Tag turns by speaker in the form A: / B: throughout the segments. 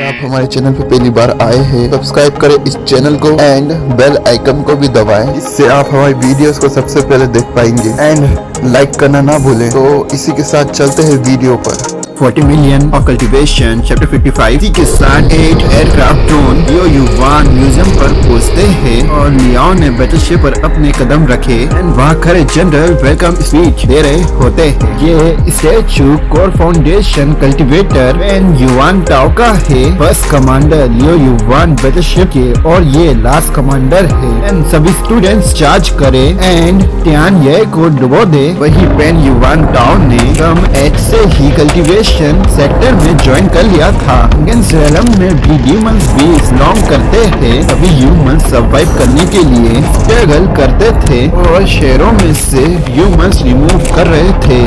A: आप हमारे चैनल पे पहली बार आए हैं, सब्सक्राइब करें इस चैनल को एंड बेल आइकन को भी दबाएं, जिससे आप हमारी वीडियोस को सबसे पहले देख पाएंगे एंड लाइक करना ना भूलें। तो इसी के साथ चलते हैं वीडियो पर।
B: 40 million of cultivation चैप्टर 55 के साथ 8 एयरक्राफ्ट ड्रोन लियो युवान म्यूजियम पर पहुंचते हैं और लियो ने बैटलशिप पर अपने कदम रखे एंड वहाँ खड़े जनरल वेलकम स्पीच दे रहे होते हैं। ये statue core foundation cultivator and युवान टाओ का है, फर्स्ट कमांडर लियो युवान बैटलशिप के और ये लास्ट कमांडर है एंड सभी स्टूडेंट्स चार्ज करे एंड ध्यान ये को डुबो दे। वही पेन युवान टाओ ने कम एज से ही कल्टीवेशन सेक्टर में ज्वाइन कर लिया था। रेलम में भी डीमंस भी लॉन्ग करते थे, सभी ह्यूमंस सर्वाइव करने के लिए स्ट्रगल करते थे और शहरों में से ह्यूमंस रिमूव कर रहे थे।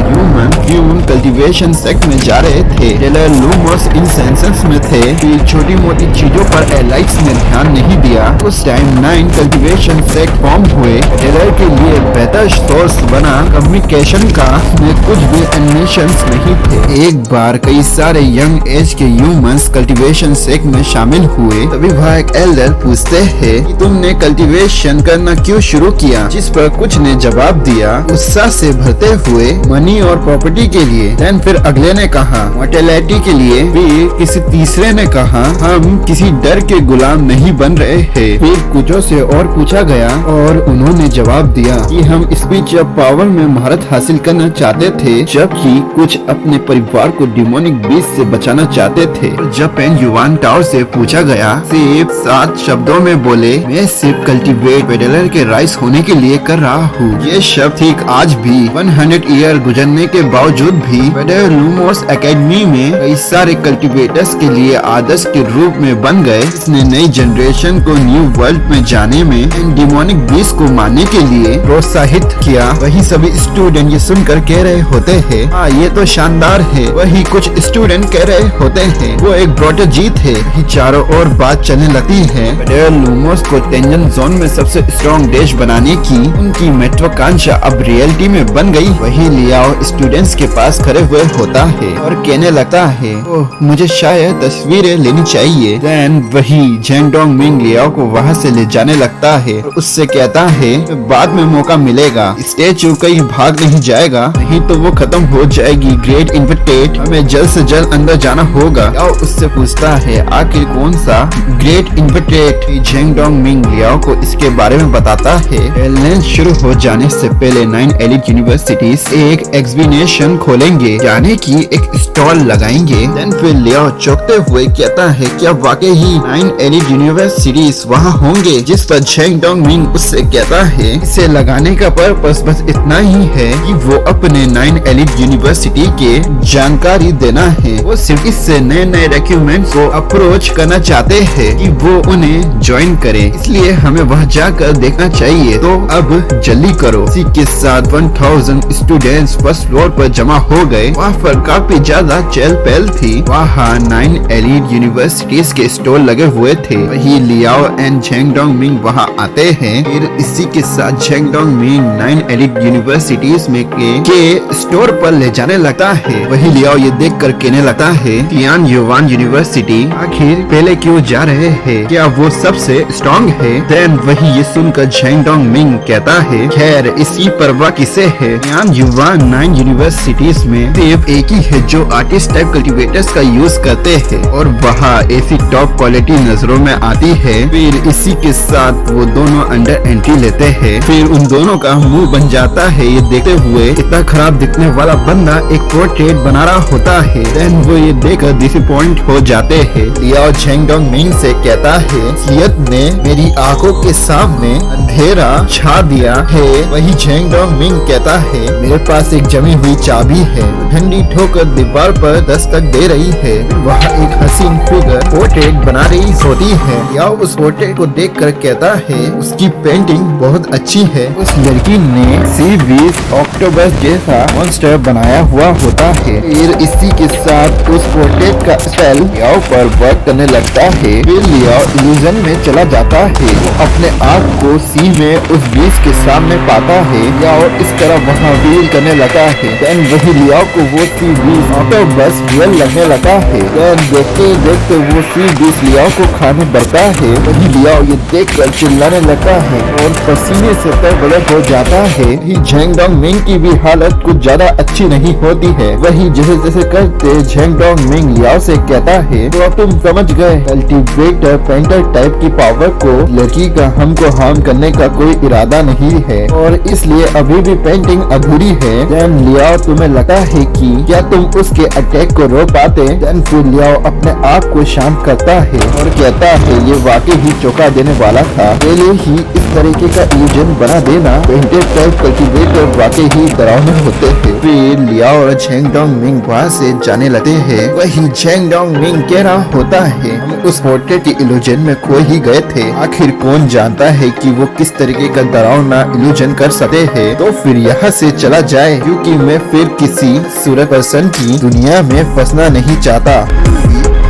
B: ह्यूमन कल्टीवेशन सेक्ट में जा रहे थे। टेलर लूमोस इन सेंसस में थे कि छोटी मोटी चीजों पर एलाइट्स ने ध्यान नहीं दिया। उस टाइम 9 कल्टीवेशन सेक्ट फॉर्म हुए। टेलर के लिए बेहतर सोर्स बना कम्युनिकेशन का, में कुछ भी एनिमेशंस नहीं थे। एक बार कई सारे यंग एज के ह्यूमंस कल्टीवेशन सेक्ट में शामिल हुए। तभी वह एक एल्डर पूछते हैं कि तुमने कल्टीवेशन करना क्यों शुरू किया, जिस पर कुछ ने जवाब दिया उत्साह से भरते हुए मनी और प्रॉपर्टी के लिए। देन फिर अगले ने कहा मॉर्टेलिटी के लिए। फिर किसी तीसरे ने कहा हम किसी डर के गुलाम नहीं बन रहे हैं। फिर कुछों से और पूछा गया और उन्होंने जवाब दिया कि हम स्पीच ऑफ पावर में महारत हासिल करना चाहते थे, जबकि कुछ अपने परिवार को डिमोनिक बीस्ट से बचाना चाहते थे। जब पेन युवान टाओ से पूछा गया, सिर्फ 7 शब्दों में बोले मैं सिर्फ कल्टीवेट पेडलर के राइस होने के लिए कर रहा हूँ। ये शब्द ठीक आज भी 100 ईयर गुजरने के बावजूद भी पेडलर लूमोस एकेडमी में कई सारे कल्टीवेटर्स के लिए आदर्श के रूप में बन गए। इसने नई जनरेशन को न्यू वर्ल्ड में जाने में एंड डिमोनिक बीस्ट को मारने के लिए प्रोत्साहित किया। वही सभी स्टूडेंट ये सुनकर कह रहे होते हैं हाँ ये तो शानदार है। वही कुछ स्टूडेंट कह रहे होते हैं वो एक ब्रॉडर जीत है। ही चारों ओर बात चलने लगती है। पेडलर लूमोस को टेंजन जोन में सबसे स्ट्रॉन्ग देश बनाने की उनकी महत्वाकांक्षा अब रियलिटी में बन गई। वही लियाओ स्टूडेंट्स के पास खड़े हुए होता है और कहने लगता है ओह मुझे शायद तस्वीरें लेनी चाहिए। देन वही जेंगडोंग मिंग लियाओ को वहाँ से ले जाने लगता है और उससे कहता है बाद में मौका मिलेगा, स्टैचू कहीं भाग नहीं जाएगा, नहीं तो वो खत्म हो जाएगी। ग्रेट इन्विटेट, हमें जल्द से जल्द अंदर जाना होगा। लियाओ उससे पूछता है आखिर कौन सा ग्रेट इन्विटेट। जेंगडोंग मिंग लियाओ को इसके बारे में बताता है। एयरलाइन शुरू हो जाने से पहले 9 एलिट यूनिवर्सिटीज एक एग्जीबिशन खोलेंगे, यानी कि एक स्टॉल लगाएंगे। देन फिर लियाओ चौंकते हुए कहता है क्या वाकई ही 9 एलिट यूनिवर्सिटीज वहाँ होंगे, जिस पर जेंगडोंग मिंग उससे कहता है इसे लगाने का पर्पस बस इतना ही है कि वो अपने 9 एलिट यूनिवर्सिटी के जानकारी देना है। वो सिर्फ इससे नए नए रिक्रूटमेंट को अप्रोच करना चाहते हैं कि वो उन्हें ज्वाइन करें, इसलिए हमें वहाँ जाकर देखना चाहिए। तो अब जल्दी करो। इसी के साथ 1000 स्टूडेंट्स फर्स्ट फ्लोर पर जमा हो गए। वहाँ पर काफी ज्यादा चहल पहल थी। वहाँ 9 एलिट यूनिवर्सिटीज के स्टॉल लगे हुए थे। वही लियाओ एंड जेंगडोंग मिंग वहाँ आते हैं। फिर इसी के साथ जेंगडोंग मिंग 9 एलिट यूनिवर्सिटीज में के स्टोर पर ले जाने लगता है। वही लियाओ ये देख कर कहने लगता है तियान युवान यूनिवर्सिटी आखिर पहले क्यों जा रहे हैं, क्या वो सबसे स्ट्रॉन्ग है। देन वही ये सुनकर जेंगडोंग मिंग कहता है खैर इसी परवाह किसे है। तियान युवान 9 यूनिवर्सिटीज में सिर्फ एक ही है जो आर्टिस्ट टाइप कल्टीवेटर्स का यूज करते हैं और वहाँ ऐसी टॉप क्वालिटी नजरों में आती है। फिर इसी के साथ वो दोनों अंडर एंट्री लेते हैं। फिर उन दोनों का मुंह बन जाता है ये देखते हुए इतना खराब दिखने वाला बंदा एक पोर्ट्रेट बना रहा होता है। देन वो ये देखकर डिसअपॉइंट हो जाते हैं। लियाओ जेंगडोंग मिंग से कहता है सियत ने मेरी आंखों के सामने अंधेरा छा दिया है। वही जेंगडोंग मिंग कहता है मेरे पास एक जमी हुई चाबी है, ठंडी ठोकर दीवार पर दस्तक दे रही है। वह एक हसीन फिगर पोर्ट्रेट बना रही होती है। या उस पोर्ट्रेट को देखकर कहता है उसकी पेंटिंग बहुत अच्छी है। उस लड़की ने सी 20 अक्टूबर जैसा मॉन्स्टर बनाया हुआ होता है। फिर
A: इसी के साथ उस पोर्ट्रेट का स्पेल लियाओ पर वर्क करने लगता है। फिर लियाओ इल्यूजन में चला जाता है। अपने आप को सी में उस बीच के सामने पाता है। लियाओ इस तरह वहाँ व्हील करने लगा है। देन वही लियाओ को वो सी बीच ऑटो बस रियल लगने लगा है। देन देखते देखते वो सी बीच लियाओ को खाने बढ़ता है। वही लियाओ ये देख कर चिल्लाने लगता है और पसीने से तरबड़े हो जाता है। झेंग डोंग मिंग की भी हालत कुछ ज्यादा अच्छी नहीं होती है। वही जैसे जैसे करते झेंग डोंग मिंग लियाओ से कहता है तो अब तुम समझ गए कल्टीवेटर पेंटर टाइप की पावर को लड़की का हमको हार्म करने का कोई इरादा नहीं है और इसलिए अभी भी पेंटिंग अधूरी है। देन लियाओ तुम्हें लगता है कि क्या तुम उसके अटैक को रोक पाते। देन फिर लियाओ अपने आप को शांत करता है और कहता है ये वाकई ही चौंका देने वाला था। पहले ही इस तरीके का इल्यूजन बना देना पेंटेड टाइप कल्टीवेटर वाकई ही डरावने होते हैं। फिर लियाओ और झेंग डोंग मिंग वहाँ से जाने लगते हैं। वही झेंग डोंग मिंग कह रहा होता है हम उस पोर्ट्रेट के इल्यूजन में खो ही गए थे। आखिर कौन जानता है कि वो किस तरीके का डरावना इल्यूजन कर सकते हैं। तो फिर यहाँ से चला जाए क्योंकि मैं फिर किसी सूरत पर्सन की दुनिया में फंसना नहीं चाहता।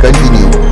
A: कंटिन्यू।